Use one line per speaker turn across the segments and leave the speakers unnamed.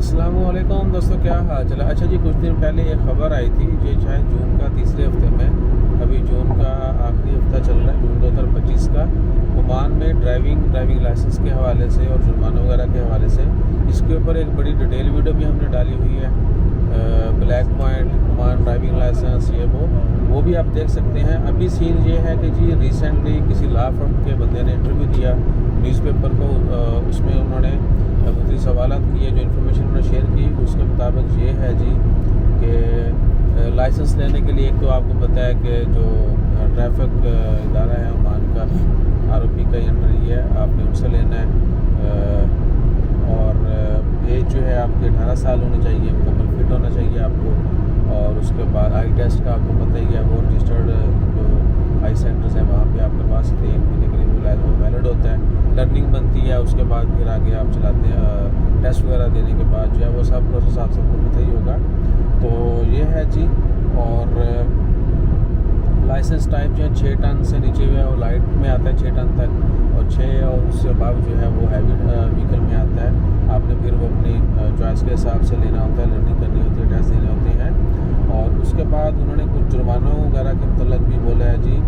अस्सलामुअलैकुम दोस्तों, क्या हाल चला। अच्छा जी, कुछ दिन पहले ये खबर आई थी, ये शायद जून का तीसरे हफ्ते में, अभी जून का आखिरी हफ्ता चल रहा है, जून 2025 का। ओमान में ड्राइविंग लाइसेंस के हवाले से और जुर्माना वगैरह के हवाले से इसके ऊपर एक बड़ी डिटेल वीडियो भी हमने डाली हुई है। Black point, Oman driving licence, ये वो भी आप देख सकते हैं। अभी सीन ये है कि जी रिसेंटली किसी लॉ फर्म के बंदे ने इंटरव्यू दिया न्यूज़पेपर को, उसमें उन्होंने मुझे सवाल किए, जो इन्फॉर्मेशन उन्होंने शेयर की उसके मुताबिक ये है जी कि लाइसेंस लेने के लिए एक तो आपको पता है कि जो ट्रैफिक इदारा है ओमान का, आरओपी का अंडर ही है, आपने उनसे लेना है। और एज जो है आपकी 18 साल होनी चाहिए, मुकम्मल फिट होना चाहिए आपको। और उसके बाद आई टेस्ट का आपको पता ही है, वो रजिस्टर्ड जो आई सेंटर्स हैं वहाँ पे आप करवा सकते हैं, 1 महीने के लिए वो वैलिड होता है। लर्निंग बनती है, उसके बाद फिर आगे आप चलाते हैं, टेस्ट वगैरह देने के बाद जो है वो सब प्रोसेस आप सबको पता ही होगा। तो ये है जी। और लाइसेंस टाइप जो है 6 टन से नीचे है वो लाइट में आता है 6 टन तक, और 6 और उससे अबव जो है वो हैवी व्हीकल में आता है। आपने फिर वो अपनी चॉइस के हिसाब से लेना होता है, लर्निंग करनी होती है, टेस्ट देने होते हैं। और उसके बाद उन्होंने कुछ जुर्मानों वगैरह के मतलब भी बोला है जी,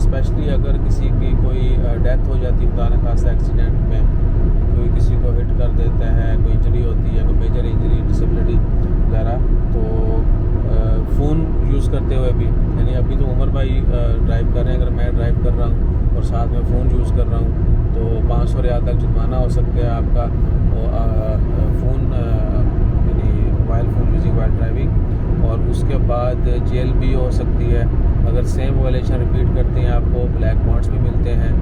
स्पेशली अगर किसी की कोई डेथ हो जाती है खुदा न खास्ता एक्सीडेंट में, कोई किसी को हिट कर देता है, कोई इंजरी होती है, कोई मेजर इंजरी, डिसेबिलिटी वगैरह, तो फ़ोन यूज़ करते हुए भी, यानी अभी तो उमर भाई ड्राइव कर रहे हैं, अगर मैं ड्राइव कर रहा हूँ और साथ में फ़ोन यूज़ कर रहा हूँ तो 500 रियाल तक जुर्माना हो सकता है आपका। फ़ोन यानी mobile phone using while driving. और उसके बाद जेल भी हो सकती है अगर सेम वायलेशन रिपीट करते हैं, आपको ब्लैक पॉइंट्स भी मिलते हैं।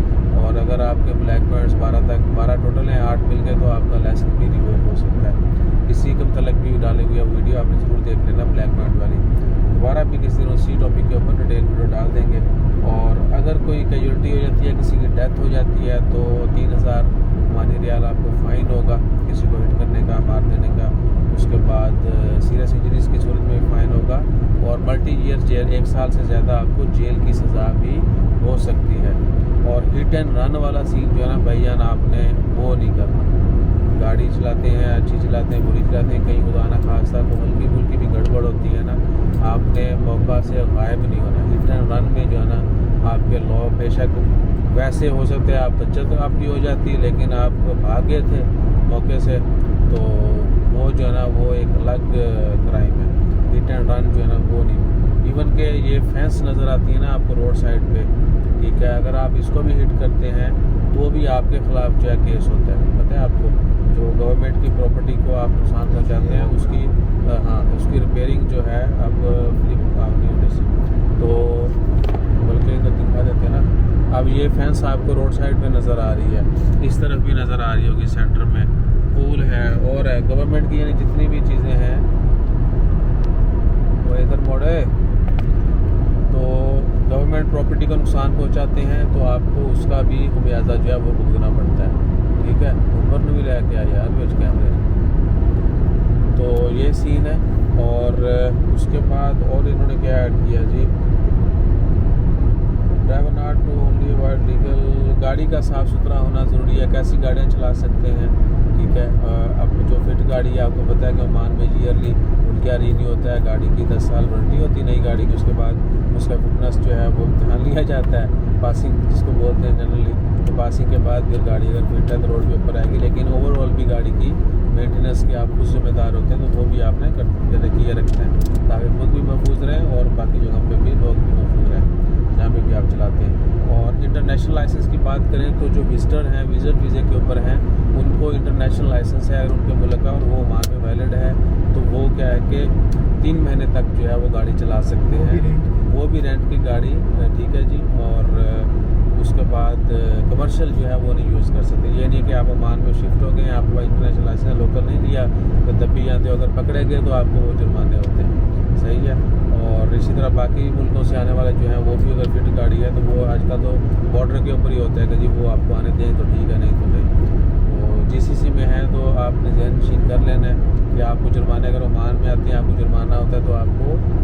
और अगर आपके ब्लैक पॉइंट्स 12 टोटल हैं, 8 मिल गए तो आपका लाइसेंस भी रिवोक हो सकता है। इसी के मतलब भी डाली हुई है वीडियो, आपने ज़रूर देख लेना ब्लैक पॉइंट वाली। दोबारा भी किसी दिन उसी टॉपिक के ऊपर डिटेल वीडियो डाल देंगे। और अगर कोई कैजुअल्टी हो जाती है, किसी की डेथ हो जाती है, तो 3000 ओमानी रियाल आपको फ़ाइन होगा किसी को हिट करने का, मार देने का। उसके बाद सीरियस इंजरीज़ की सूरत में फ़ाइन होगा, और मल्टी ईयर जेल, 1 साल से ज़्यादा आपको जेल की सज़ा भी हो सकती है। और हिट एंड रन वाला सीन जो है ना भैया ना, आपने वो नहीं करना। गाड़ी चलाते हैं, अच्छी चलाते हैं, बुरी चलाते हैं, कहीं खुदा ना खास्ता को हल्की फुल्की भी गड़बड़ होती है ना, आपने मौका से गायब नहीं होना। हिट एंड रन में जो है ना आपके लॉ बेशक वैसे हो सकते हैं, आप बचत आपकी हो जाती है, लेकिन आप भाग गए थे मौके से, तो वो जो है ना वो एक अलग क्राइम है। हिट एंड रन जो है ना वो नहीं। इवन के ये फेंस नज़र आती है ना आपको रोड साइड पे, ठीक है, अगर आप इसको भी हिट करते हैं तो भी आपके ख़िलाफ़ जो है केस होता है। पता है आपको, जो गवर्नमेंट की प्रॉपर्टी को आप नुकसान पहुंचाते हैं उसकी उसकी रिपेयरिंग जो है अब फ्लिप नहीं होने से, तो बल्कि इधर दिखा देते हैं ना। अब ये फेंस आपको रोड साइड पे नज़र आ रही है, इस तरफ भी नज़र आ रही होगी, सेंटर में पूल है और है गवर्नमेंट की, यानी जितनी भी चीज़ें हैं वो इधर मोड़े तो गवर्नमेंट प्रॉपर्टी को नुकसान पहुंचाते हैं तो आपको उसका भी खमियाजा जो है वो भुगतना पड़ता है। ठीक है, ऊपर ने भी लाया क्या यार वेज कैमरे। तो ये सीन है। और उसके बाद और इन्होंने क्या ऐड किया जी, driver not to only avoid legal, गाड़ी का साफ़ सुथरा होना ज़रूरी है, कैसी गाड़ियाँ चला सकते हैं। ठीक है, अब जो फिट गाड़ी है, आपको पता है कि ओमान में ईयरली उनका रीन्यू होता है, गाड़ी की 10 साल वारंटी होती है नई गाड़ी की। उसके बाद उसका फिटनेस जो है वो इम्तहान लिया जाता है, पासिंग जिसको बोलते हैं जनरली। तो पासिंग के बाद फिर गाड़ी अगर फिट है तो रोड के ऊपर आएगी, लेकिन ओवरऑल भी गाड़ी की मेंटेनेंस के आप खुद जिम्मेदार होते हैं, तो वो भी आपने किए रखते हैं ताकि खुद भी महफूज रहें और बाकी जगह पे भी लोग भी महफूज रहें जहाँ पे भी आप चलाते हैं। और इंटरनेशनल लाइसेंस की बात करें तो जो विजिटर हैं, विजिट वीज़े के ऊपर हैं, उनको इंटरनेशनल लाइसेंस है अगर उनके मुल्क का और वो ओमान में वैलिड है, तो वो क्या है कि 3 महीने तक जो है वो गाड़ी चला सकते हैं, वो भी रेंट की गाड़ी। ठीक है जी। और उसके बाद कमर्शियल जो है वो नहीं यूज़ कर सकते। ये नहीं कि आप ओमान में शिफ्ट हो गए, आपको इंटरनेशनल लाइसेंस लोकल नहीं लिया तो तब भी आते हो, अगर पकड़े गए तो आपको वो जुर्माने होते हैं। सही है। और इसी तरह बाकी मुल्कों से आने वाले जो हैं वो भी अगर फिट गाड़ी है तो वो आजकल तो बॉर्डर के ऊपर ही होता है कि जी वो आपको आने दें तो ठीक है, नहीं तो नहीं। तो जीसीसी में है तो आपने जहन नशीन कर लेना है कि आपको जुर्माने, अगर ओमान में आते हैं आपको जुर्माना होता है तो आपको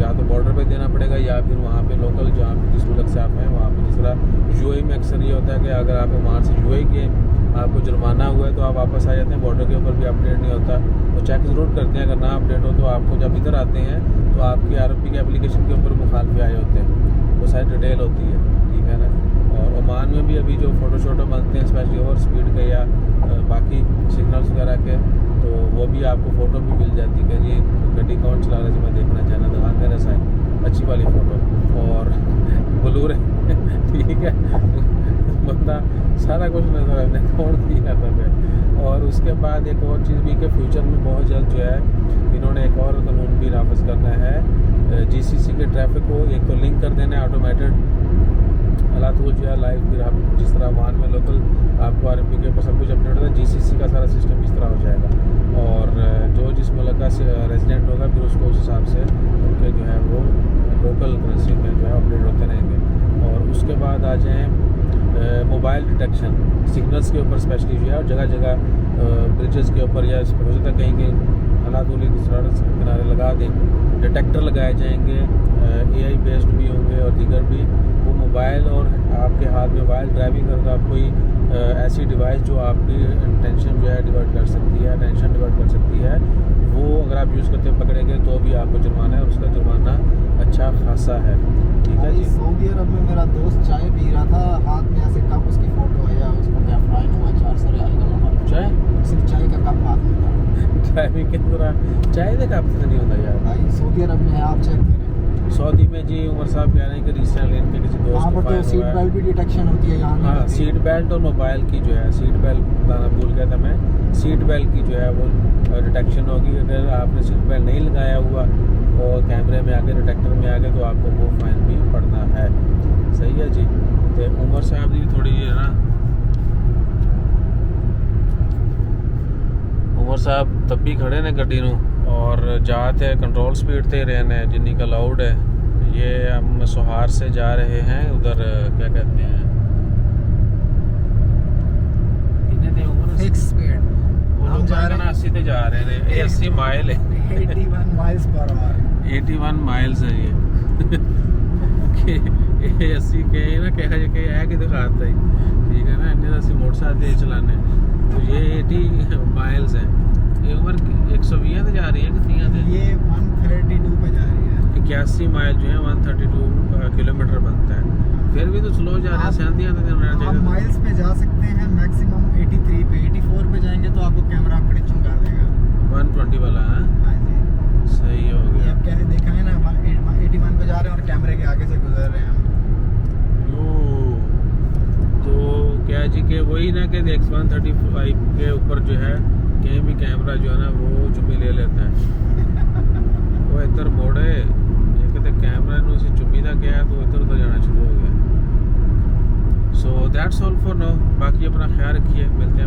या तो बॉर्डर पे देना पड़ेगा या फिर वहाँ पे लोकल जहाँ पे जिस मुल्क से आप हैं वहाँ पे। जिस तरह यूएई में अक्सर ये होता है कि अगर आप ओमान से यूएई के आपको जुर्माना हुआ है तो आप वापस आ जाते हैं, बॉर्डर के ऊपर भी अपडेट नहीं होता, वो चेक ज़रूर करते हैं। अगर ना अपडेट हो तो आपको जब इधर आते हैं तो आपकी आरओपी के एप्लीकेशन के ऊपर मुखालफे आए होते हैं, वो सारी डिटेल होती है, ठीक है ना। और ओमान में भी अभी जो फ़ोटो शोटो बनते हैं स्पेशली ओवर स्पीड के या बाकी सिग्नल्स वगैरह के, तो वो भी आपको फ़ोटो भी मिल जाती है कि ये गड्डी कौन चला रहा है, मैं देखना चाहना दुकान देना साइन अच्छी वाली फ़ोटो और ब्लूर ठीक है बंदा सारा कुछ नजर आने कौन की करता है। और उसके बाद एक और चीज़ भी कि फ्यूचर में बहुत जल्द जो है इन्होंने एक और कानून भी नाफिज करना है, जीसीसी के ट्रैफिक को एक तो लिंक कर देना है ऑटोमेटेड अलातूल जो है लाइव, फिर आप जिस तरह वाहन में लोकल आपको आरएमपी के ऊपर सब कुछ अपडेट होता है, जीसीसी का सारा सिस्टम इस तरह हो जाएगा और जो जिस मुल्क का रेजिडेंट होगा फिर उसको उस हिसाब से उनके जो है वो लोकल करेंसी में जो है अपडेट होते रहेंगे। और उसके बाद आ जाएँ मोबाइल डिटेक्शन सिग्नल्स के ऊपर स्पेशली जो है, और जगह जगह ब्रिजेस के ऊपर या हो सकता है कहीं कहीं अलातूली की सड़क के किनारे लगा दें, डिटेक्टर लगाए जाएंगे, एआई बेस्ड भी होंगे और दीगर भी। वो मोबाइल और आपके हाथ में मोबाइल ड्राइविंग करके आप कोई ऐसी डिवाइस जो आपकी इंटेंशन जो है डिवर्ट कर सकती है, अटेंशन डिवर्ट कर सकती है, वो अगर आप यूज़ करते पकड़ेंगे तो भी आपको जुर्माना है और उसका जुर्माना अच्छा खासा है, ठीक है जी।
सऊदी अरब में मेरा दोस्त चाय पी रहा था, हाथ में ऐसे कप उसकी फ़ोटो है या उसको क्या फाइन हुआ 400 रियाल का मामला,
चाय
सिर्फ चाय का कप हाथ में था।
ड्राइविंग के दौरान चाय का कप नहीं होता यार
भाई सऊदी अरब में है, आप चेक करें।
सऊदी में जी उमर साहब कह रहे हैं कि रिसेंटली इनके किसी दोस्त
वहाँ
को
पर तो
फाइन
सीट
हुआ है।
बेल्ट भी डिटेक्शन होती है यहाँ
हाँ, सीट बेल्ट और मोबाइल की जो है, सीट बेल्ट बताना भूल गया था मैं, सीट बेल्ट की जो है वो डिटेक्शन होगी। अगर आपने सीट बेल्ट नहीं लगाया हुआ और कैमरे में आके डिटेक्टर में आ गए तो आपको वो फाइन भी पड़ना है, सही है जी। तो उमर साहब की थोड़ी है ना, उमर साहब तब भी खड़े ने गड्डी नूं और जाते कंट्रोल स्पीड ते रहे ने जिन्नी का अलाउड है। ये हम सोहार से जा रहे हैं उधर क्या कहते हैं
फिक्स स्पीड हम जा रहे हैं
80 ते जा रहे हैं, ये 80 माइल है
81 माइल्स पर आवर
81 माइल्स है ये ये 80 के ना कह के है कि दिखाता ही, ठीक है ना, इन्हें असं मोटरसाइकिल चलाने, तो ये 80 माइल्स है। ये उम्र 120 पे जा रही है कि 30 पे,
ये 132 पे जा रही है।
81 माइल जो है 132 किलोमीटर बनता है, फिर भी तो स्लो जा रहे हैं, 37
आप माइल्स पे जा सकते हैं मैक्सिमम 83 पे, 84 पे जाएंगे तो आपको कैमरा कड़िचुं कर देगा
120 वाला है।
हाँ जी,
सही हो
ये
गया।
आप क्या देखा है ना, 81 पे जा रहे हैं और कैमरे के आगे से गुजर रहे हैं हम।
तो क्या जी कि वही ना कि 135 के ऊपर जो है कहीं भी कैमरा जो है ना वो चुम्मी ले लेता है वो इधर मोड़े ये कहते कैमरा ने उसे चुम्मी का गया तो इधर उधर जाना शुरू हो गया। So that's all for now, बाकी अपना ख्याल रखिए, मिलते हैं।